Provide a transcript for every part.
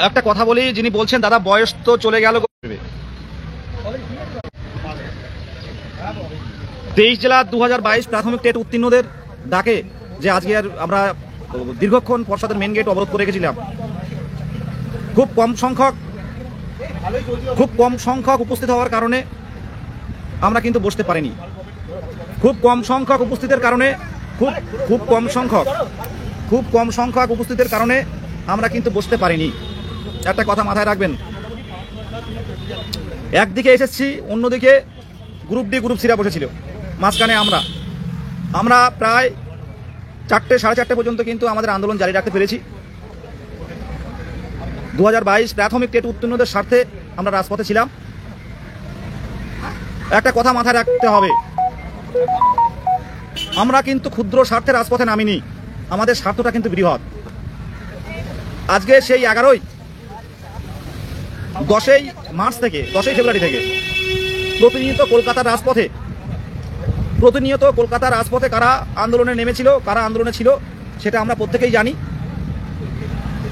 একটা কথা বলি, যিনি বলছেন দাদা বয়স তো চলে গেল, 23 জেলা 2022 প্রাথমিক টেট উত্তীর্ণদের ডাকে যে আজকে আমরা দীর্ঘক্ষণ পর্ষদের মেন গেট অবরোধ করে রেখেছিলাম, খুব কম সংখ্যক উপস্থিত হওয়ার কারণে আমরা কিন্তু বসতে পারিনি। খুব কম সংখ্যক উপস্থিতের কারণে খুব কম সংখ্যক উপস্থিতের কারণে আমরা কিন্তু বসতে পারিনি। একটা কথা মাথায় রাখবেন, একদিকে এসেছি, অন্যদিকে গ্রুপ ডি গ্রুপ সিরা বসেছিল, মাঝখানে আমরা প্রায় 4টে সাড়ে 4টে পর্যন্ত কিন্তু আমাদের আন্দোলন জারি রাখতে পেরেছি। 2022 প্রাথমিক টেট উত্তীর্ণদের স্বার্থে আমরা রাজপথে ছিলাম। একটা কথা মাথায় রাখতে হবে, আমরা কিন্তু ক্ষুদ্র স্বার্থে রাজপথে নামিনি, আমাদের স্বার্থটা কিন্তু বৃহৎ। আজকে সেই 10ই মার্চ থেকে 10ই ফেব্রুয়ারি থেকে প্রতিনিয়ত কলকাতার রাজপথে কারা আন্দোলনে নেমেছিল, কারা আন্দোলনে ছিল সেটা আমরা প্রত্যেকেই জানি।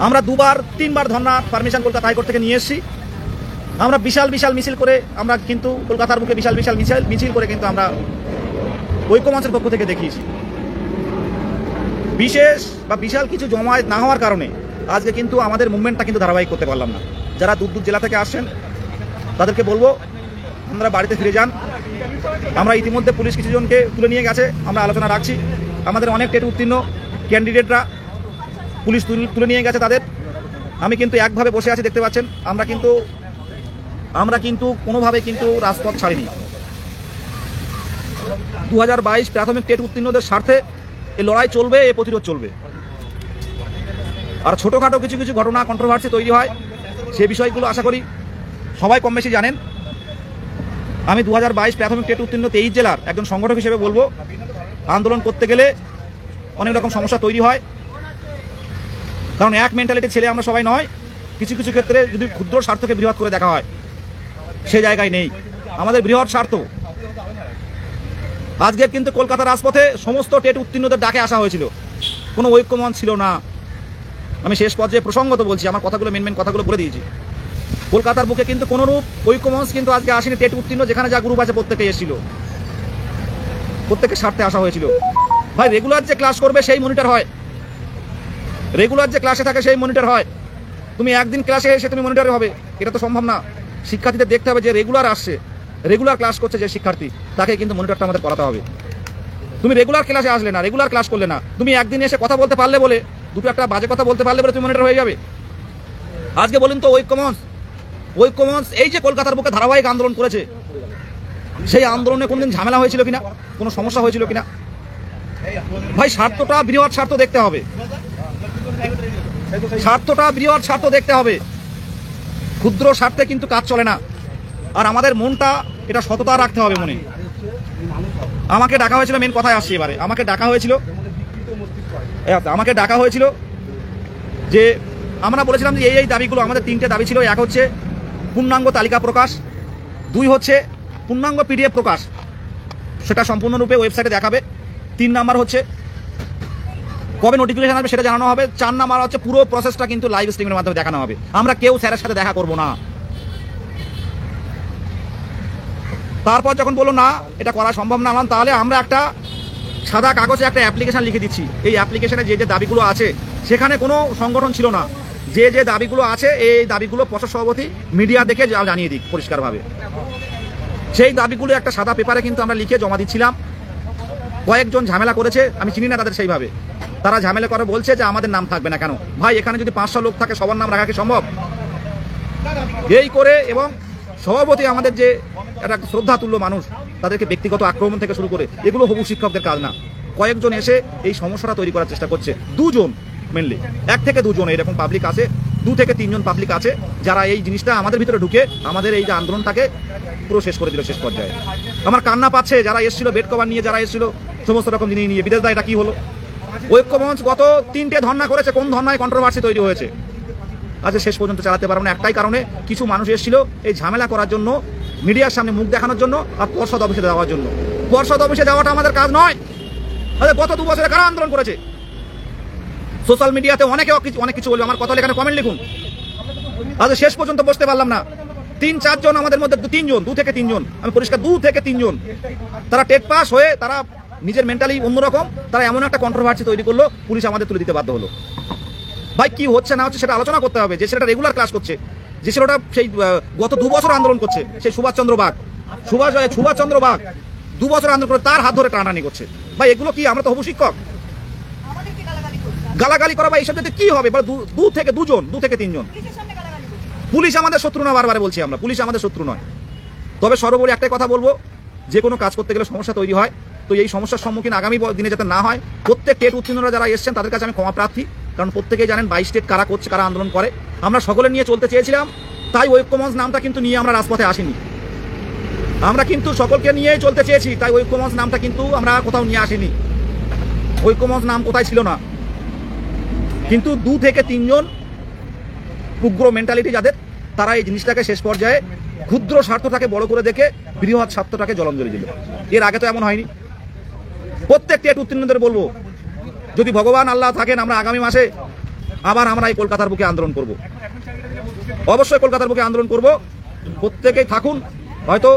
আমরা 2-3বার ধর্নার পারমিশন কলকাতা হাইকোর্ট থেকে নিয়ে এসেছি। আমরা বিশাল মিছিল করে আমরা কিন্তু কলকাতার বুকে বিশাল মিছিল করে কিন্তু আমরা ঐক্যমঞ্চের পক্ষ থেকে দেখিয়েছি। বিশাল কিছু জমায়েত না হওয়ার কারণে আজকে কিন্তু আমাদের মুভমেন্টটা কিন্তু ধারাবাহিক করতে পারলাম না। যারা দূর জেলা থেকে আসছেন তাদেরকে বলবো আপনারা বাড়িতে ফিরে যান। আমরা ইতিমধ্যে পুলিশ কিছু জনকে তুলে নিয়ে গেছে, আমরা আলোচনা রাখছি। আমাদের অনেক টেট উত্তীর্ণ ক্যান্ডিডেটরা পুলিশ তুলে নিয়ে গেছে তাদের। আমি কিন্তু একভাবে বসে আছি, দেখতে পাচ্ছেন। আমরা কিন্তু কোনোভাবে কিন্তু রাজপথ ছাড়িনি। 2022 প্রাথমিক টেট উত্তীর্ণদের স্বার্থে এই লড়াই চলবে, এই প্রতিরোধ চলবে। আর ছোটোখাটো কিছু ঘটনা কন্ট্রোভার্সি তৈরি হয়, সে বিষয়গুলো আশা করি সবাই কম বেশি জানেন। আমি 2022 প্রাথমিক টেট উত্তীর্ণ 23 জেলার একজন সংগঠক হিসেবে বলবো, আন্দোলন করতে গেলে অনেক রকম সমস্যা তৈরি হয়, কারণ এক মেন্টালিটির ছেলে আমরা সবাই নয়। কিছু ক্ষেত্রে যদি ক্ষুদ্র স্বার্থকে বৃহৎ করে দেখা হয়, সে জায়গায় নেই। আমাদের বৃহৎ স্বার্থ। আজকে কিন্তু কলকাতার রাজপথে সমস্ত টেট উত্তীর্ণদের ডাকে আসা হয়েছিল, কোনো ঐক্যমঞ্চ ছিল না। আমি শেষ পর্যায়ে প্রসঙ্গত বলছি, আমার কথাগুলো মেন কথাগুলো বলে দিয়েছি। কলকাতার বুকে কিন্তু কোনোরূপ ঐক্যমঞ্চ কিন্তু আজকে আসেনি। টেট উত্তীর্ণ যেখানে যা গ্রুপ আছে প্রত্যেকেই এসেছিল, প্রত্যেকের স্বার্থে আসা হয়েছিল। ভাই রেগুলার যে ক্লাস করবে সেই মনিটর হয়, রেগুলার যে ক্লাসে থাকে সেই মনিটর হয়। তুমি একদিন ক্লাসে এসে তুমি মনিটরে হবে, এটা তো সম্ভব না। শিক্ষার্থীদের দেখতে হবে যে রেগুলার আসছে, রেগুলার ক্লাস করছে যে শিক্ষার্থী, তাকে কিন্তু মনিটরটা আমাদের করাতে হবে। তুমি রেগুলার ক্লাসে আসলে না, রেগুলার ক্লাস করলে না, তুমি একদিন এসে কথা বলতে পারলে বলে, দুটো একটা বাজে কথা বলতে পারলে বলে তুমি মনিটর হয়ে যাবে। আজকে বলুন তো, ঐক্যমঞ্চ এই যে কলকাতার বুকে ধারাবাহিক আন্দোলন করেছে, সেই আন্দোলনে কোনদিন ঝামেলা হয়েছিল কিনা, কোনো সমস্যা হয়েছিল কিনা? ভাই স্বার্থটা বৃহৎ স্বার্থ দেখতে হবে, ক্ষুদ্র স্বার্থে কিন্তু কাজ চলে না। আর আমাদের মনটা এটা সততা রাখতে হবে মনে। আমাকে ডাকা হয়েছিল, মেন কথায় আসছি এবারে। আমাকে ডাকা হয়েছিল যে আমরা বলেছিলাম যে এই দাবিগুলো, আমাদের 3টে দাবি ছিল। এক হচ্ছে পূর্ণাঙ্গ তালিকা প্রকাশ, 2 হচ্ছে পূর্ণাঙ্গ PDF প্রকাশ, সেটা সম্পূর্ণরূপে ওয়েবসাইটে দেখাবে। 3 নাম্বার হচ্ছে কবে নোটিফিকেশন আসবে সেটা জানানো হবে। 4 নাম্বার হচ্ছে পুরো প্রসেসটা কিন্তু লাইভ স্ট্রিমের মাধ্যমে দেখানো হবে। আমরা কেউ স্যারের সাথে দেখা করব না। তারপর যখন বললো না এটা করা সম্ভব না, তাহলে আমরা একটা সাদা কাগজে একটা অ্যাপ্লিকেশন লিখে দিচ্ছি। এই অ্যাপ্লিকেশনে যে দাবিগুলো আছে, সেখানে কোনো সংগঠন ছিল না, যে দাবিগুলো আছে এই দাবিগুলো পর্ষদ সভাপতি মিডিয়া দেখে জানিয়ে দিক পরিষ্কারভাবে। সেই দাবিগুলো একটা সাদা পেপারে কিন্তু আমরা লিখে জমা দিচ্ছিলাম। কয়েকজন ঝামেলা করেছে, আমি চিনি না তাদের সেইভাবে, তারা ঝামেলা করে বলছে যে আমাদের নাম থাকবে না কেন। ভাই এখানে যদি 500 লোক থাকে, সবার নাম রাখা কি সম্ভব? এই করে, এবং সভাপতি আমাদের যে একটা শ্রদ্ধাতুল্য মানুষ, তাদেরকে ব্যক্তিগত আক্রমণ থেকে শুরু করে, এগুলো হবু শিক্ষকদের কাজ না। কয়েকজন এসে এই সমস্যাটা তৈরি করার চেষ্টা করছে। 2 জন মেনলি, 1 থেকে 2 জন এরকম পাবলিক আছে, 2 থেকে 3 জন পাবলিক আছে, যারা এই জিনিসটা আমাদের ভিতরে ঢুকে আমাদের এই যে আন্দোলনটাকে পুরো শেষ করে দিল শেষ পর্যায়ে। আমার কান্না পাচ্ছে, যারা এসেছিল বেড কভার নিয়ে, যারা এসেছিল সমস্ত রকম জিনিস নিয়ে। বিদেশ দা এটা কি হলো? ঐক্যমঞ্চ গত 3টে ধর্না করেছে, কোন ধর্নায় কন্ট্রোভার্সি তৈরি হয়েছে? আজকে শেষ পর্যন্ত চালাতে পারবো না, একটাই কারণে, কিছু মানুষ এসেছিল এই ঝামেলা করার জন্য, মিডিয়ার সামনে মুখ দেখানোর জন্য, আর পর্ষদ অফিসে যাওয়ার জন্য। পর্ষদ অফিসে যাওয়াটা আমাদের কাজ নয়। গত 2 বছরে কারা আন্দোলন করেছে? সোশ্যাল মিডিয়াতে অনেক কিছু বলবে, আমার কথা এখানে কমেন্ট লিখুন। আজ শেষ পর্যন্ত বসতে পারলাম না। 3-4 জন আমাদের মধ্যে 2 থেকে 3 জন, আমি পরিষ্কার 2 থেকে 3 জন, তারা টেট পাস হয়ে তারা নিজের মেন্টালি অন্যরকম, তারা এমন একটা কন্ট্রোভার্সি তৈরি করলো, পুলিশ আমাদের তুলে দিতে বাধ্য হলো। ভাই কি হচ্ছে না হচ্ছে সেটা আলোচনা করতে হবে। যে ছেলেটা রেগুলার ক্লাস করছে, যে ছেলেটা সেই গত 2 বছর আন্দোলন করছে, সেই সুভাষচন্দ্র বাগ 2 বছর আন্দোলন করে তার হাত ধরে টানাটানি করছে। ভাই এগুলো কি? আমরা তো হবু শিক্ষক, গালাগালি করা ভাই, এইসব যাতে কি হবে? 2 থেকে 3 জন। পুলিশ আমাদের শত্রু না, বারবার বলছি আমরা, পুলিশ আমাদের শত্রু নয়। তবে সর্বোপরি একটাই কথা বলবো, যে কোনো কাজ করতে গেলে সমস্যা তৈরি হয়, তো এই সমস্যার সম্মুখীন আগামী দিনে যাতে না হয়। প্রত্যেক টেট উত্তীর্ণরা যারা এসছেন তাদের কাছে আমি ক্ষমা প্রার্থী, কারণ প্রত্যেকেই জানেন 22 টেট কারা করছে, কারা আন্দোলন করে। আমরা সকলে নিয়ে চলতে চেয়েছিলাম, তাই ঐক্যমঞ্চ নামটা কিন্তু নিয়ে আমরা রাজপথে আসিনি। আমরা কিন্তু সকলকে নিয়েই চলতে চেয়েছি, তাই ঐক্যমঞ্চ নামটা কিন্তু আমরা কোথাও নিয়ে আসিনি। ঐক্যমঞ্চ নাম কোথায় ছিল না, কিন্তু 2 থেকে 3 জন উগ্র মেন্টালিটি যাদের, তারা এই জিনিসটাকে শেষ পর্যায়ে ক্ষুদ্র স্বার্থটাকে বড় করে দেখে বৃহৎ স্বার্থটাকে জলাঞ্জলি দিল। এর আগে তো এমন হয়নি। প্রত্যেক টেট উত্তীর্ণদের বলবো, যদি ভগবান আল্লাহ থাকেন, আমরা আগামী মাসে আবার আমরা এই কলকাতার বুকে আন্দোলন করব। অবশ্যই কলকাতার বুকে আন্দোলন করব। প্রত্যেকেই থাকুন। হয়তো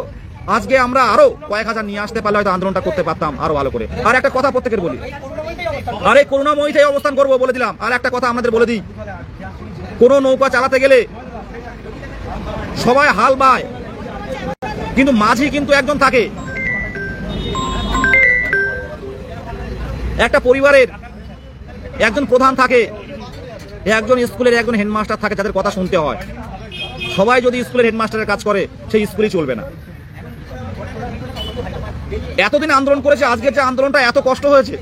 আজকে আমরা আরো কয়েক হাজার নিয়ে আসতে পারলে হয়তো আন্দোলনটা করতে পারতাম আরো ভালো করে। আর একটা কথা প্রত্যেকের বলি, আর এই করুণাময়ীতে অবস্থান করবো বলে দিলাম। আর একটা কথা আমাদের বলে দিই, কোনো নৌকা চালাতে গেলে সবাই হাল বায়, কিন্তু মাঝি কিন্তু একজন থাকে। একটা পরিবারের একজন প্রধান থাকে, একজন স্কুলের একজন হেডমাস্টার থাকে, যাদের কথা শুনতে হয়। সবাই যদি স্কুলের হেডমাস্টারের কাজ করে, সেই স্কুলই চলবে না। এতদিন আন্দোলন করেছে, আজকের যে আন্দোলনটা এত কষ্ট হয়েছে।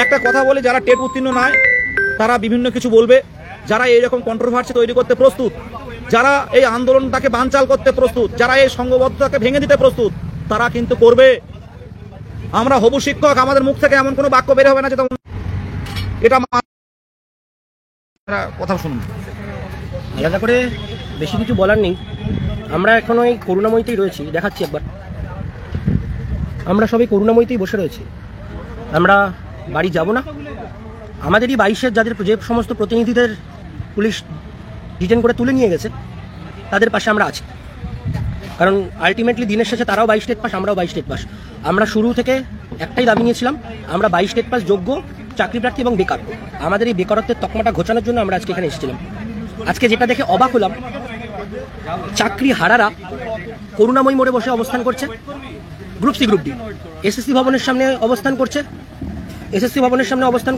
একটা কথা বলি, যারা টেট উত্তীর্ণ নয় তারা বিভিন্ন কিছু বলবে, যারা এইরকম কন্ট্রোভার্সি তৈরি করতে প্রস্তুত, যারা এই আন্দোলনটাকে বানচাল করতে প্রস্তুত, যারা এই সংঘবদ্ধতাকে ভেঙে দিতে প্রস্তুত, তারা কিন্তু করবে। আমরা হবু শিক্ষক, আমাদের মুখ থেকে এমন কোনো বাক্য বের হবে না যেটা এটা কথা শুনুন। আলাদা করে বেশি কিছু বলার নেই। আমরা এখন ওই করুণাময়ীতেই রয়েছি, দেখাচ্ছি একবার। আমরা সবাই করুণাময়ীতেই বসে রয়েছি, আমরা বাড়ি যাব না। আমাদেরই 22-এর যাদের যে সমস্ত প্রতিনিধিদের পুলিশ ডিটেন করে তুলে নিয়ে গেছে, তাদের পাশে আমরা আছি। কারণ আলটিমেটলি দিনের শেষে তারাও 22 টেট পাস, আমরাও 22 টেট পাস। আমরা শুরু থেকে একটাই দাবি নিয়েছিলাম, আমরা 22 টেট পাস যোগ্য চাকরি প্রার্থী এবং বেকার। আমাদের এই বেকারত্বের তকমাটা ঘোচানোর জন্য আমরা আজকে এখানে এসেছিলাম। আজকে যেটা দেখে অবাক হলাম, চাকরি হারারা করুণাময়ী মোড়ে বসে অবস্থান করছে, group C group D SSC ভবনের সামনে অবস্থান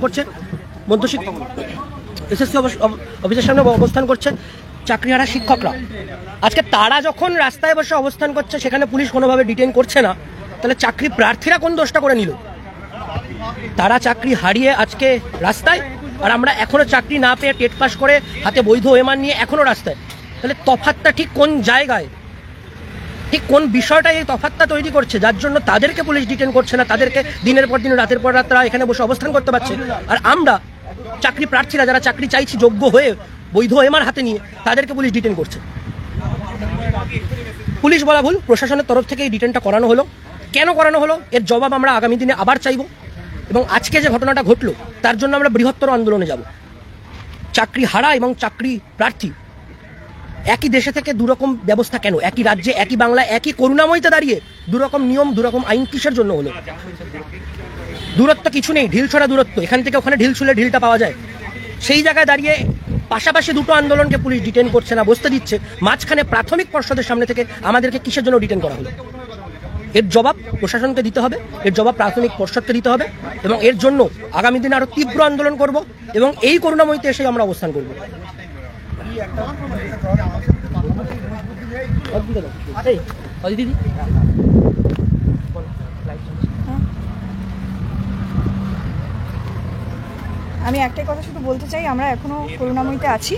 করছে, মধ্যশিক্ষক এসএসসি অফিসের সামনে অবস্থান করছে চাকরিহারা শিক্ষকরা। আজকে তারা যখন রাস্তায় বসে অবস্থান করছে, সেখানে পুলিশ কোনোভাবে ডিটেইন করছে না, তাহলে চাকরি প্রার্থীরা কোন দোষটা করে নিল? তারা চাকরি হারিয়ে আজকে রাস্তায়, আর আমরা এখনো চাকরি না পেয়ে টেট পাস করে হাতে বৈধ ওএমআর নিয়ে এখনো রাস্তায়। তাহলে তফাৎটা ঠিক কোন জায়গায়, ঠিক কোন বিষয়টা এই তফাৎটা তৈরি করছে, যার জন্য তাদেরকে পুলিশ ডিটেন করছে না, তাদেরকে দিনের পর দিন রাতের পর রাত তারা এখানে বসে অবস্থান করতে পারছে, আর আমরা চাকরি প্রার্থীরা যারা চাকরি চাইছি যোগ্য হয়ে বৈধ ওএমআর হাতে নিয়ে, তাদেরকে পুলিশ ডিটেন করছে। পুলিশ বলা ভুল, প্রশাসনের তরফ থেকে এই ডিটেনটা করানো হলো। কেন করানো হলো এর জবাব আমরা আগামী দিনে আবার চাইব, এবং আজকে যে ঘটনাটা ঘটলো তার জন্য আমরা বৃহত্তর আন্দোলনে যাব। চাকরি হারা এবং চাকরি প্রার্থী একই দেশে থেকে দুরকম ব্যবস্থা কেন? একই রাজ্যে, একই বাংলা, একই করুণাময়ীতে দাঁড়িয়ে দুরকম নিয়ম, দুরকম আইন কিসের জন্য হলো? দূরত্ব কিছু নেই, ঢিল ছড়া দূরত্ব। এখান থেকে ওখানে ঢিল ছুলে ঢিলটা পাওয়া যায়। সেই জায়গায় দাঁড়িয়ে পাশাপাশি দুটো আন্দোলনকে পুলিশ ডিটেন করছে না, বসতে দিচ্ছে। মাঝখানে প্রাথমিক পর্ষদের সামনে থেকে আমাদেরকে কিসের জন্য ডিটেন করা হলো? এর জবাব প্রশাসনকে দিতে হবে, এর জবাব প্রাথমিক পর্ষদকে দিতে হবে, এবং এর জন্য আগামী দিনে আরো তীব্র আন্দোলন করব, এবং এই করুণাময়ীতে এসে আমরা অবস্থান করব। আমি একটাই কথা শুধু বলতে চাই, আমরা এখনো করুণাময়ীতে আছি।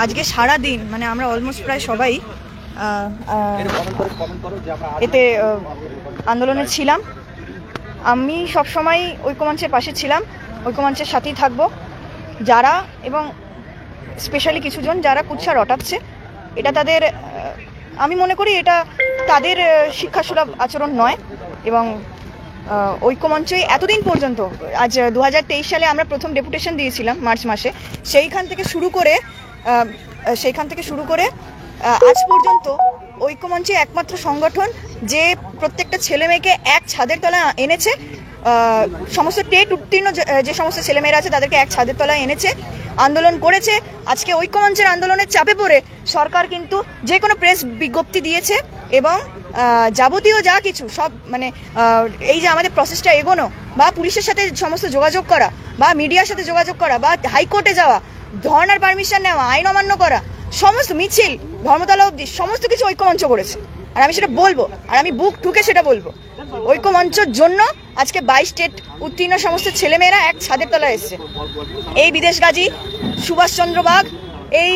আজকে সারা দিন মানে আমরা অলমোস্ট প্রায় সবাই এতে আন্দোলনে ছিলাম। আমি সবসময় ঐক্যমঞ্চের পাশে ছিলাম, ঐক্যমঞ্চের সাথেই থাকবো। যারা এবং স্পেশালি কিছুজন যারা কুৎসা রটাচ্ছে, এটা তাদের, আমি মনে করি এটা তাদের শিক্ষাসুলভ আচরণ নয়। এবং ঐক্যমঞ্চে এতদিন পর্যন্ত, আজ 2023 সালে আমরা প্রথম ডেপুটেশন দিয়েছিলাম মার্চ মাসে, সেইখান থেকে শুরু করে সেইখান থেকে শুরু করে আজ পর্যন্ত ঐক্যমঞ্চে একমাত্র সংগঠন যে প্রত্যেকটা ছেলে মেয়েকে এক ছাদের তলায় এনেছে, সমস্ত টেট উত্তীর্ণ যে সমস্ত ছেলেমেয়েরা আছে তাদেরকে এক ছাদের তলায় এনেছে, আন্দোলন করেছে। আজকে ঐক্যমঞ্চের আন্দোলনের চাপে পড়ে সরকার কিন্তু যে কোনো প্রেস বিজ্ঞপ্তি দিয়েছে এবং যাবতীয় যা কিছু সব মানে এই যে আমাদের প্রসেসটা এগোনো বা পুলিশের সাথে সমস্ত যোগাযোগ করা বা মিডিয়ার সাথে যোগাযোগ করা বা হাইকোর্টে যাওয়া, ধর্নার পারমিশন নেওয়া, আইন অমান্য করা, সমস্ত মিছিল ধর্মতলা অবধি সমস্ত কিছু ঐক্যমঞ্চ করেছে। আর আমি সেটা বলবো, আর আমি বুক ঠুকে সেটা বলবো, ঐক্যমঞ্চের জন্য আজকে 22 স্টেট উত্তীর্ণ সমস্ত ছেলেমেয়েরা এক ছাদের তলায় এসছে। এই বিদেশ গাজী, সুভাষচন্দ্র বাগ, এই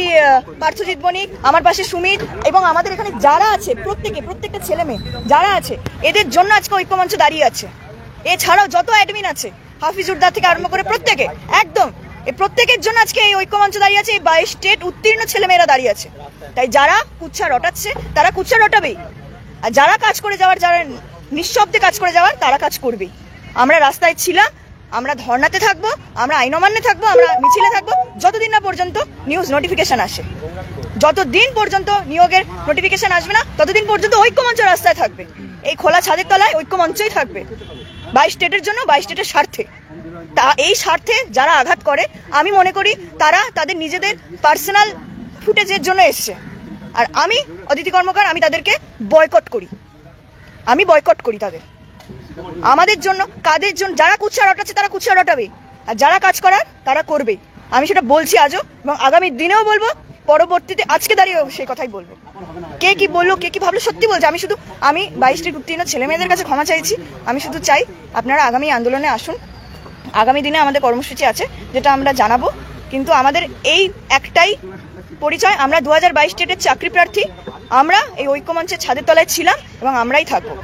পার্থজিৎ বণিক, আমার পাশে সুমিত এবং আমাদের এখানে যারা আছে প্রত্যেকটা ছেলে মেয়ে যারা আছে এদের জন্য আজকে ঐক্যমঞ্চ দাঁড়িয়ে আছে। এছাড়াও যত অ্যাডমিন আছে হাফিজুরদার থেকে আরম্ভ করে প্রত্যেকে একদম এই প্রত্যেকের জন্য আজকে এই ঐক্যমঞ্চ দাঁড়িয়ে আছে। এই 22 স্টেট উত্তীর্ণ ছেলেমেয়েরা দাঁড়িয়ে আছে। তাই যারা কুচ্ছা রটাচ্ছে তারা কুচ্ছা রটাবেই, আর যারা কাজ করে যাওয়ার, যারা নিঃশব্দে কাজ করে যাওয়ার তারা কাজ করবেই। আমরা রাস্তায় ছিলাম, আমরা ধর্নাতে থাকবো, আমরা আইন অমান্যে থাকবো, আমরা মিছিলে থাকবো যতদিন না পর্যন্ত নিউজ নোটিফিকেশন আসে। যতদিন পর্যন্ত নিয়োগের নোটিফিকেশন আসবে না ততদিন পর্যন্ত ঐক্যমঞ্চ রাস্তায় থাকবে। এই খোলা ছাদের তলায় ঐক্যমঞ্চই থাকবে 22 স্টেটের জন্য, 22 স্টেটের স্বার্থে। তা এই স্বার্থে যারা আঘাত করে আমি মনে করি তারা তাদের নিজেদের পার্সোনাল ফুটেজের জন্য এসছে। আর আমি অদিতি কর্মকার, আমি তাদেরকে বয়কট করি, আমি বয়কট করি তাদের। আমাদের জন্য, কাদের জন্য, যারা কুচ্ছা রটাচ্ছে তারা কুচ্ছা রটাবে, আর যারা কাজ করার তারা করবে। আমি সেটা বলছি আজও এবং আগামী দিনেও বলবো, পরবর্তীতে আজকে দাঁড়িয়েও সেই কথাই বলবো। কে কি বললো, কে কি ভাবলো, সত্যি বলছে। আমি 22 স্টেট উত্তীর্ণ ছেলে মেয়েদের কাছে ক্ষমা চাইছি। আমি শুধু চাই আপনারা আগামী আন্দোলনে আসুন। আগামী দিনে আমাদের কর্মসূচি আছে যেটা আমরা জানাবো, কিন্তু আমাদের এই একটাই পরিচয়, আমরা 2022 স্টেটের চাকরি প্রার্থী, আমরা এই ঐক্যমঞ্চের ছাদের তলায় ছিলাম এবং আমরাই থাকবো।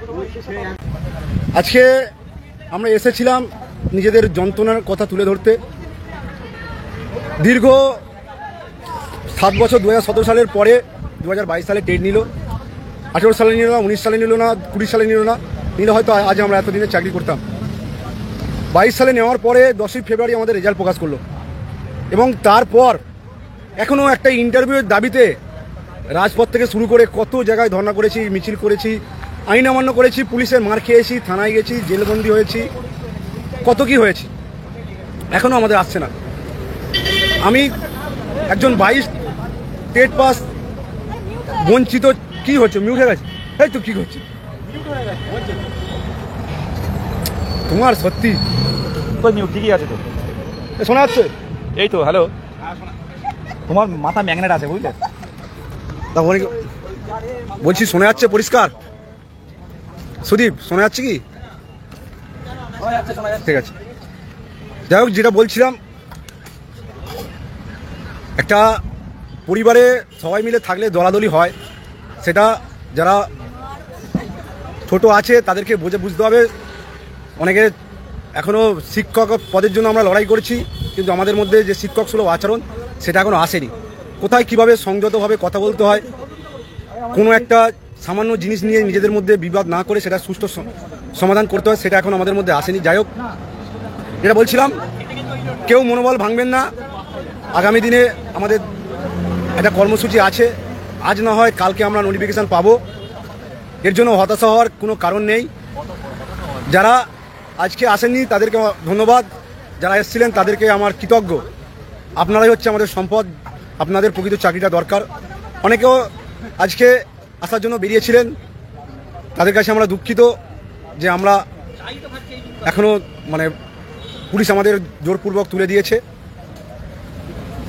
আজকে আমরা এসেছিলাম নিজেদের যন্ত্রণার কথা তুলে ধরতে। দীর্ঘ 7 বছর 2017 সালের পরে 2022 সালে টেট নিল, 18 সালে নিল না, 19 সালে নিল না, 20 সালে নিল না, নিলে হয়তো আজ আমরা এতদিনে চাকরি করতাম। 22 সালে নেওয়ার পরে 10ই ফেব্রুয়ারি আমাদের রেজাল্ট প্রকাশ করলো এবং তারপর এখনও একটা ইন্টারভিউয়ের দাবিতে রাজপথ থেকে শুরু করে কত জায়গায় ধর্ণা করেছি, মিছিল করেছি, আইন অমান্য করেছি, পুলিশের মার খেয়েছি, থানায় গেছি, জেলবন্দি হয়েছি, কত কি হয়েছি, এখনও আমাদের আসছে না। আমি একজন 22 স্টেট পাস বঞ্চিত, কি হচ্ছে, মিউট হয়ে গেছে, এই তো কি করছি তোমার, সত্যি তো মিউট ঠিকই আছে তো, শোনা যাচ্ছে? এই তো হ্যালো, তোমার মাথা ম্যাগনেট আছে বুঝলে। বলছি শোনা যাচ্ছে পরিষ্কার? সুদীপ শোনা যাচ্ছে কি? ঠিক আছে, যাই হোক, যেটা বলছিলাম, একটা পরিবারে সবাই মিলে থাকলে দলাদলি হয়, সেটা যারা ছোট আছে তাদেরকে বুঝতে হবে। অনেকে এখনও শিক্ষক পদের জন্য আমরা লড়াই করছি, কিন্তু আমাদের মধ্যে যে শিক্ষক সুলভ আচরণ সেটা এখনও আসেনি। কোথায় কিভাবে সংযতভাবে কথা বলতে হয়, কোনো একটা সামান্য জিনিস নিয়ে নিজেদের মধ্যে বিবাদ না করে সেটা সুষ্ঠু সমাধান করতে হয়, সেটা এখন আমাদের মধ্যে আসেনি। যাই হোক, যেটা বলছিলাম, কেউ মনোবল ভাঙবেন না। আগামী দিনে আমাদের একটা কর্মসূচি আছে, আজ না হয় কালকে আমরা নোটিফিকেশান পাবো। এর জন্য হতাশা হওয়ার কোনো কারণ নেই। যারা আজকে আসেননি তাদেরকে ধন্যবাদ, যারা এসেছিলেন তাদেরকে আমার কৃতজ্ঞ। আপনারাই হচ্ছে আমাদের সম্পদ, আপনাদের প্রকৃত চাকরিটা দরকার। অনেকেও আজকে আসার জন্য বেরিয়েছিলেন, তাদের কাছে আমরা দুঃখিত যে আমরা এখনও পুলিশ আমাদের জোরপূর্বক তুলে দিয়েছে।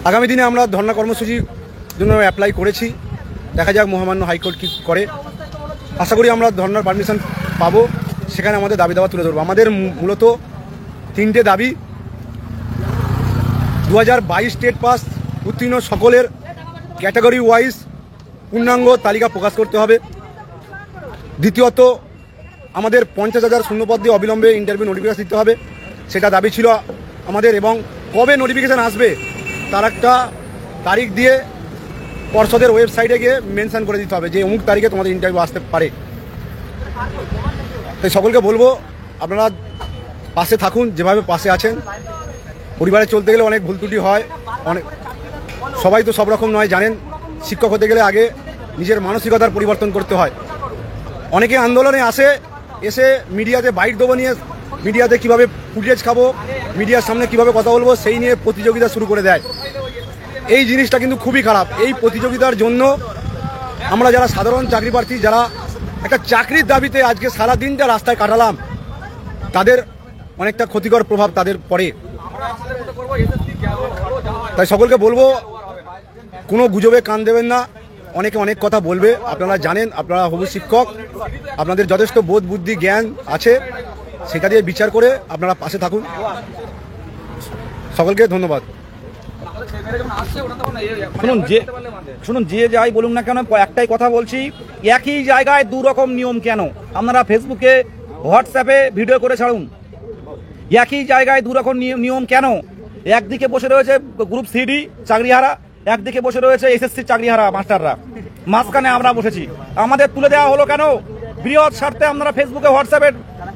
আগামী দিনে আমরা ধর্ণা কর্মসূচির জন্য অ্যাপ্লাই করেছি, দেখা যাক মহামান্য হাইকোর্ট কী করে। আশা করি আমরা ধর্ণার পারমিশন পাবো, সেখানে আমাদের দাবি দাওয়া তুলে ধরবো। আমাদের মূলত 3টে দাবি: 2022 স্টেট পাস উত্তীর্ণ সকলের ক্যাটাগরি ওয়াইজ পূর্ণাঙ্গ তালিকা প্রকাশ করতে হবে। দ্বিতীয়ত, আমাদের 50,000 শূন্যপদ দিয়ে অবিলম্বে ইন্টারভিউ নোটিফিকেশন দিতে হবে, সেটা দাবি ছিল আমাদের। এবং কবে নোটিফিকেশান আসবে তার একটা তারিখ দিয়ে পর্ষদের ওয়েবসাইটে গিয়ে মেনশন করে দিতে হবে যে অমুক তারিখে তোমাদের ইন্টারভিউ আসতে পারে। তাই সকলকে বলবো, আপনারা পাশে থাকুন, যেভাবে পাশে আছেন। পরিবারে চলতে গেলে অনেক ভুল ত্রুটি হয়, সবাই তো সব রকম নয়, জানেন শিক্ষক হতে গেলে আগে নিজের মানসিকতার পরিবর্তন করতে হয়। অনেকে আন্দোলনে আসে, এসে মিডিয়াতে বাইট দেবো নিয়ে, মিডিয়াতে কিভাবে ফুটেজ খাবো, মিডিয়ার সামনে কিভাবে কথা বলবো সেই নিয়ে প্রতিযোগিতা শুরু করে দেয়। এই জিনিসটা কিন্তু খুবই খারাপ। এই প্রতিযোগিতার জন্য আমরা যারা সাধারণ চাকরি প্রার্থী, যারা একটা চাকরির দাবিতে আজকে সারা দিনটা রাস্তায় কাটালাম, তাদের অনেকটা ক্ষতিকর প্রভাব তাদের পড়ে। তাই সকলকে বলবো, কোনো গুজবে কান দেবেন না। অনেকে অনেক কথা বলবে, আপনারা জানেন, আপনারা হবু শিক্ষক, আপনাদের যথেষ্ট বোধ বুদ্ধি জ্ঞান আছে, সেটা দিয়ে বিচার করে আপনারা পাশে থাকুন। সকলকে ধন্যবাদ। শুনুন, যে যাই বলুন না কেন, একটাই কথা বলছি, একই জায়গায় দু রকম নিয়ম কেন? আপনারা ফেসবুকে হোয়াটসঅ্যাপে ভিডিও করে ছাড়ুন। একই জায়গায় দু রকম নিয়ম কেন? একদিকে বসে রয়েছে গ্রুপ সিডি চাকরিহারা, একদিকে বসে রয়েছে এসএসসি চাকরিহারা মাস্টাররা, মাঝখানে আমরা বসেছি। আমাদের তুলে দেওয়া হলো কেন? বৃহৎ স্বার্থে আপনারা ফেসবুকে হোয়াটসঅ্যাপে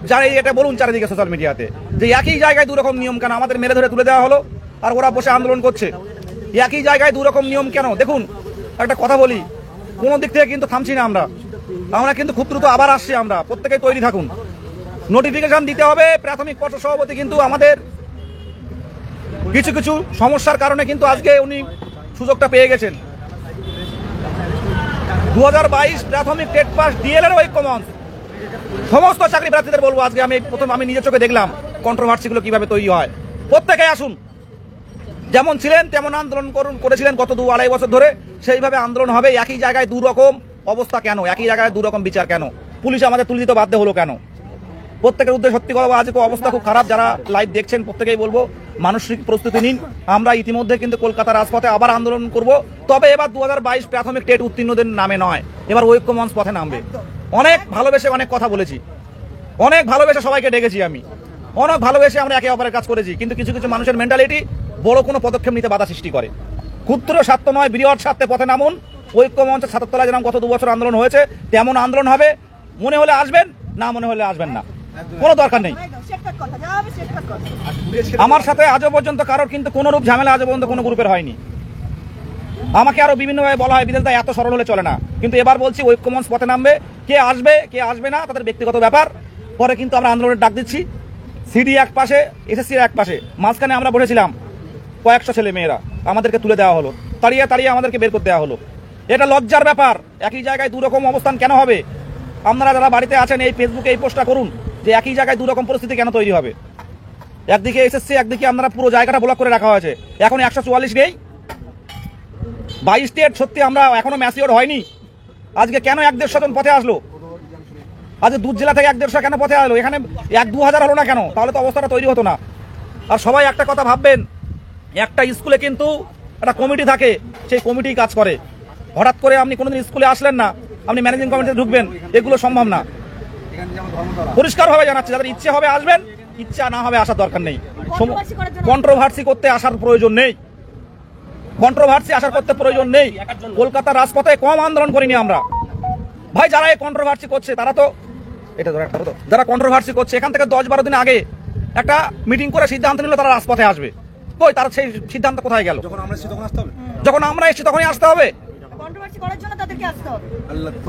যারা এটা বলুন চারিদিকে সোশ্যাল মিডিয়াতে, যে একই জায়গায় দু রকম নিয়ম কেন? আমাদের মেরে ধরে তুলে দেওয়া হলো, আর ওরা বসে আন্দোলন করছে। একই জায়গায় দু রকম নিয়ম কেন? দেখুন, একটা কথা বলি, কোনো দিক থেকে কিন্তু থামছি না আমরা কিন্তু খুব দ্রুত আবার আসছি। আমরা প্রত্যেকেই তৈরি থাকুন। নোটিফিকেশন দিতে হবে। প্রাথমিক পর্ষদ সভাপতি কিন্তু আমাদের কিছু কিছু সমস্যার কারণে কিন্তু আজকে উনি সুযোগটা পেয়ে গেছেন। 2022 প্রাথমিক টেট পাস ডিএলএড ঐক্যমঞ্চ সমস্ত চাকরি প্রার্থীদের বলবো, আজকে আমি নিজের চোখে দেখলাম কন্ট্রোভার্সিগুলো কিভাবে তৈরি হয়। প্রত্যেকে আসুন, যেমন ছিলেন তেমন আন্দোলন করেছিলেন গত 2-2.5 বছর ধরে, সেইভাবে আন্দোলন হবে। একই জায়গায় দু রকম অবস্থা কেন? একই জায়গায় দু রকম বিচার কেন? পুলিশ আমাদের তুলে দিতে বাধ্য হলো কেন? প্রত্যেকের উদ্দেশ্যে সত্যি কথা, আজকে অবস্থা খুব খারাপ। যারা লাইভ দেখছেন প্রত্যেকেই বলবো, মানসিক প্রস্তুতি নিন। আমরা ইতিমধ্যে কিন্তু কলকাতা রাজপথে আবার আন্দোলন করব। তবে এবার 2022 প্রাথমিক টেট উত্তীর্ণদের নামে নয়, এবার ঐক্যমঞ্চ পথে নামবে। অনেক ভালোবেসে অনেক কথা বলেছি, অনেক ভালোবেসে সবাইকে ডেকেছি, আমি অনেক ভালোবেসে আমরা একে অপরের কাজ করেছি। কিন্তু কিছু কিছু মানুষের মেন্টালিটি বড় কোনো পদক্ষেপ নিতে বাধা সৃষ্টি করে। ক্ষুদ্র স্বার্থ নয়, বৃহৎ স্বার্থে পথে নামুন। ঐক্যমঞ্চের ৭ তলায় যেমন গত 2 বছর আন্দোলন হয়েছে, তেমন আন্দোলন হবে। মনে হলে আসবেন, না মনে হলে আসবেন না, কোনো দরকার নেই। আমার সাথে আজও পর্যন্ত কারোর কিন্তু কোনো রূপ ঝামেলা আজও পর্যন্ত কোনো গ্রুপের হয়নি। আমাকে আরো বিভিন্নভাবে বলা হয় বিদেশদা এত সরল হলে চলে না, কিন্তু এবার বলছি ঐক্যমঞ্চ পথে নামবে। কে আসবে কে আসবে না তাদের ব্যক্তিগত ব্যাপার। পরে কিন্তু আমরা আন্দোলনের ডাক দিচ্ছি। সিডি এক পাশে, এসএসসির এক পাশে, মাঝখানে আমরা বসেছিলাম কয়েকশো ছেলে মেয়েরা, আমাদেরকে তুলে দেওয়া হলো, তাড়িয়ে তাড়িয়ে আমাদেরকে বের করে দেওয়া হলো। এটা লজ্জার ব্যাপার। একই জায়গায় দু রকম অবস্থান কেন হবে? আপনারা যারা বাড়িতে আছেন এই ফেসবুকে এই পোস্টটা করুন, যে একই জায়গায় দু রকম পরিস্থিতি কেন তৈরি হবে। একদিকে এসএসসি, একদিকে আপনারা পুরো জায়গাটা ব্লক করে রাখা হয়েছে। এখন 144 নেই, 22 স্টেট। সত্যি আমরা এখনো ম্যাচিওর হয়নি। আজকে কেন 1-150 জন পথে আসলো? আজকে দুধ জেলা থেকে 1-150 কেন পথে আসলো? এখানে 1-2 হাজার হলো না কেন? তাহলে তো অবস্থাটা তৈরি হতো না। আর সবাই একটা কথা ভাববেন, একটা স্কুলে কিন্তু একটা কমিটি থাকে, সেই কমিটি কাজ করে। হঠাৎ করে আপনি কোনোদিন স্কুলে আসলেন না, আপনি ম্যানেজিং কমিটিতে ঢুকবেন, এগুলো সম্ভব না। পরিষ্কারভাবে জানাচ্ছি, যাদের ইচ্ছে হবে আসবেন, ইচ্ছা না হবে আসার দরকার নেই। কন্ট্রোভার্সি করতে আসার প্রয়োজন নেই, কন্ট্রোভার্সি আসার করতে প্রয়োজন নেই। কলকাতার রাজপথে কম আন্দোলন করিনি আমরা ভাই। যারা এই কন্ট্রোভার্সি করছে তারা তো এটা ধরে একটা, যারা কন্ট্রোভার্সি করছে এখান থেকে 10-12 দিন আগে একটা মিটিং করে সিদ্ধান্ত নিল তারা রাজপথে আসবে। কই তার সেই সিদ্ধান্ত কোথায় গেল? যখন আমরা এসেছি তখনই আসতে হবে।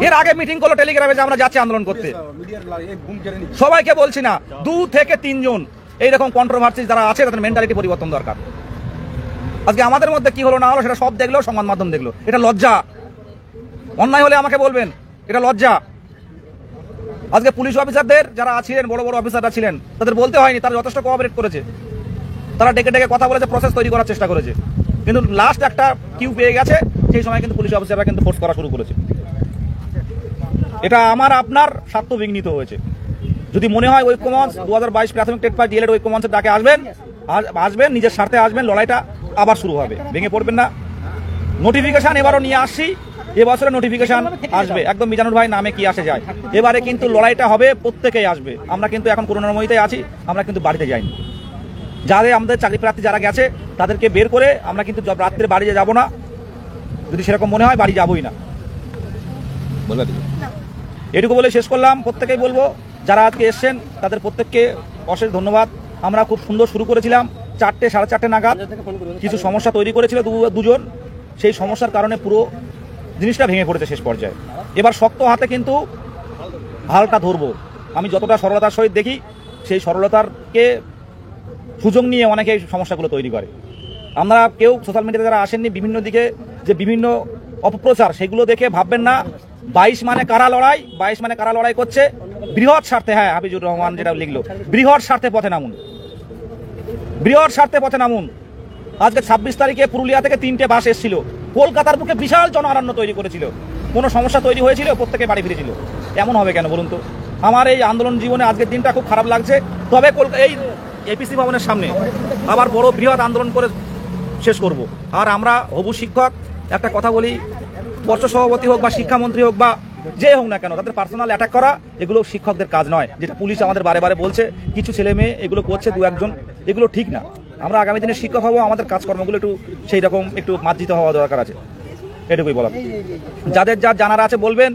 এর আগে মিটিং করলো টেলিগ্রামে যে আমরা যাচ্ছি আন্দোলন করতে। সবাইকে বলছি না, 2 থেকে 3 জন এইরকম কন্ট্রোভার্সি যারা আছে তাদের মেন্টালিটি পরিবর্তন দরকার। আজকে আমাদের মধ্যে কি হলো না হলো সেটা সব দেখলো, সংবাদ মাধ্যম দেখলো। এটা লজ্জা। অন্যায় হলে আমাকে বলবেন, এটা লজ্জা। আজকে পুলিশ অফিসারদের যারা ছিলেন, বড় বড় অফিসাররা ছিলেন, তাদের বলতে হয়নি, তারা যথেষ্ট কোঅপারেট করেছে। তারা ডেকে ডেকে কথা বলেছে, প্রসেস তৈরি করার চেষ্টা করেছে। কিন্তু লাস্ট একটা কিউ পেয়ে গেছে, সেই সময় কিন্তু পুলিশ অফিসাররা কিন্তু ফোর্স করা শুরু করেছে। এটা আমার আপনার স্বার্থ বিঘ্নিত হয়েছে। যদি মনে হয় ঐক্যমঞ্চ 2022 প্রাথমিক টেট পাস ডিএলএড ঐক্যমঞ্চের ডাকে আসবেন, নিজের স্বার্থে আসবেন, লড়াইটা আবার শুরু হবে, ভেঙে পড়বেন না। নোটিফিকেশন এবারও নিয়ে আসছি, এবছরে নোটিফিকেশন আসবে, একদম মিজানুর ভাই নামে কি আসে যায়। এবারে কিন্তু লড়াইটা হবে, প্রত্যেকেই আসবে। আমরা কিন্তু এখন করুণাময়ীতে আছি, আমরা কিন্তু বাড়িতে যাইনি। যাদের আমাদের চাকরি প্রার্থী যারা গেছে তাদেরকে বের করে আমরা কিন্তু রাত্রে বাড়ি যাবো না। যদি সেরকম মনে হয় বাড়ি যাবোই না। এটুকু বলে শেষ করলাম। প্রত্যেকেই বলবো যারা আজকে এসছেন তাদের প্রত্যেককে অশেষ ধন্যবাদ। আমরা খুব সুন্দর শুরু করেছিলাম 4টে 4:30 নাগাদ, কিছু সমস্যা তৈরি করেছিল দুজন, সেই সমস্যার কারণে পুরো জিনিসটা ভেঙে পড়েছে শেষ পর্যায়ে। এবার শক্ত হাতে কিন্তু হালটা ধরবো। আমি যতটা সরলতার সহিত দেখি, সেই সরলতারকে সুযোগ নিয়ে অনেকে এই সমস্যাগুলো তৈরি করে। আমরা কেউ সোশ্যাল মিডিয়াতে যারা আসেননি, বিভিন্ন দিকে যে বিভিন্ন অপপ্রচার, সেগুলো দেখে ভাববেন না 22 মানে কারা লড়াই, 22 মানে কারা লড়াই করছে বৃহৎ স্বার্থে। হ্যাঁ, হাবিজুর রহমান যেটা লিখলো, বৃহৎ স্বার্থে পথে নামুন, বৃহৎ স্বার্থে পথে নামুন। আজকে 26 তারিখে পুরুলিয়া থেকে 3টে বাস এসেছিল, কলকাতার বুকে বিশাল জন আরণ্য তৈরি করেছিল। কোনো সমস্যা তৈরি হয়েছিল, প্রত্যেকে বাড়ি ফিরেছিল। এমন হবে কেন বলুন তো? আমার এই আন্দোলন জীবনে আজকের দিনটা খুব খারাপ লাগছে। তবে এই এপিসি ভবনের সামনে আবার বড় বৃহৎ আন্দোলন করে শেষ করব। আর আমরা হবু শিক্ষক, একটা কথা বলি, পর্ষদ সভাপতি হোক বা শিক্ষামন্ত্রী হোক বা যে হোক না কেন, তাদের পার্সোনাল অ্যাটাক করা এগুলো শিক্ষকদের কাজ নয়। যেটা পুলিশ আমাদের বারে বারে বলছে, কিছু ছেলে মেয়ে এগুলো করছে, 2-1 জন, এগুলো ঠিক না। আমরা আগামী দিনে শিক্ষক হবো, আমাদের কাজকর্মগুলো একটু সেই রকম একটু মার্জিত হওয়া দরকার আছে, এটুকুই বলার। যাদের যার জানার আছে বলবেন।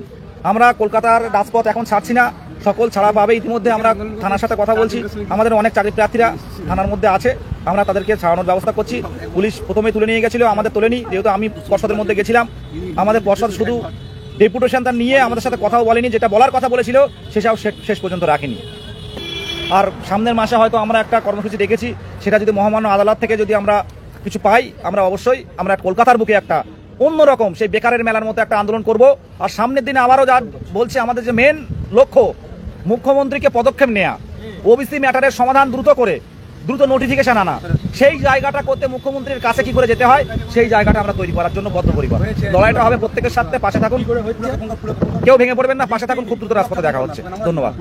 আমরা কলকাতার রাজপথ এখন ছাড়ছি না, সকল ছাড়া পাবে। ইতিমধ্যে আমরা থানার সাথে কথা বলছি, আমাদের অনেক চাকরি প্রার্থীরা থানার মধ্যে আছে, আমরা তাদেরকে ছাড়ানোর ব্যবস্থা করছি। পুলিশ প্রথমে তুলে নিয়ে গেছিলো, আমাদের তোলেনি, যেহেতু আমি পর্ষদের মধ্যে গেছিলাম। আমাদের পর্ষদ শুধু ডেপুটেশনটা নিয়ে আমাদের সাথে কথাও বলেনি, যেটা বলার কথা বলেছিল সেটাও শেষ পর্যন্ত রাখেনি। আর সামনের মাসে হয়তো আমরা একটা কর্মসূচি রেখেছি, সেটা যদি মহামান্য আদালত থেকে যদি আমরা কিছু পাই, আমরা অবশ্যই আমরা কলকাতার বুকে একটা অন্যরকম সেই বেকারের মেলার মতো একটা আন্দোলন করব। আর সামনের দিনে আবারও যা বলছে, আমাদের যে মেন লক্ষ্য, মুখ্যমন্ত্রীকে পদক্ষেপ নেওয়া, ওবিসি ম্যাটারের সমাধান দ্রুত নোটিফিকেশন আনা। সেই জায়গাটা করতে মুখ্যমন্ত্রীর কাছে কি করে যেতে হয়, সেই জায়গাটা আমরা তৈরি করার জন্য বদ্ধপরিকর। লড়াইটা হবে প্রত্যেকের সাথে, পাশে থাকুন, কেউ ভেঙে পড়বেন না, পাশে থাকুন। খুব দ্রুত রাজপথে দেখা হচ্ছে। ধন্যবাদ।